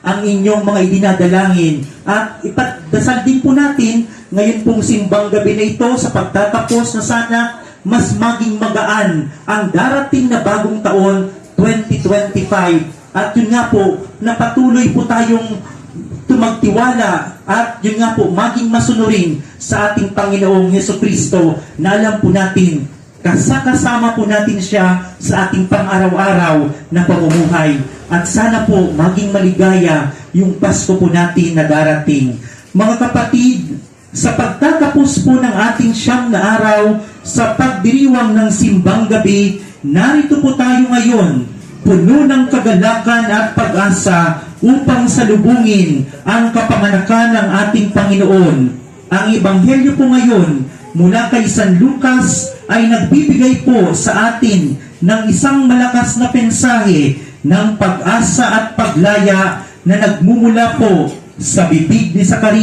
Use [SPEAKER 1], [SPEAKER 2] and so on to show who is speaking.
[SPEAKER 1] ang inyong mga idinadalangin. At ipagdasal din po natin ngayon pong simbang gabi na ito sa pagtatapos na sana mas maging magaan ang darating na bagong taon 2025. At yun nga po, napatuloy po tayong tumagtiwala at yun nga po, maging masunurin sa ating Panginoong Hesukristo na alam po natin, kasama po natin siya sa ating pang-araw-araw na pamumuhay. At sana po maging maligaya yung Pasko po natin na darating. Mga kapatid, sa pagtatapos po ng ating 9 na araw sa pagdiriwang ng simbang gabi, narito po tayo ngayon, puno ng kagalakan at pag-asa upang salubungin ang kapanganakan ng ating Panginoon. Ang Ebanghelyo po ngayon mula kay San Lucas ay nagbibigay po sa atin ng isang malakas na mensahe ng pag-asa at paglaya na nagmumula po sa bibig ni Zacarias.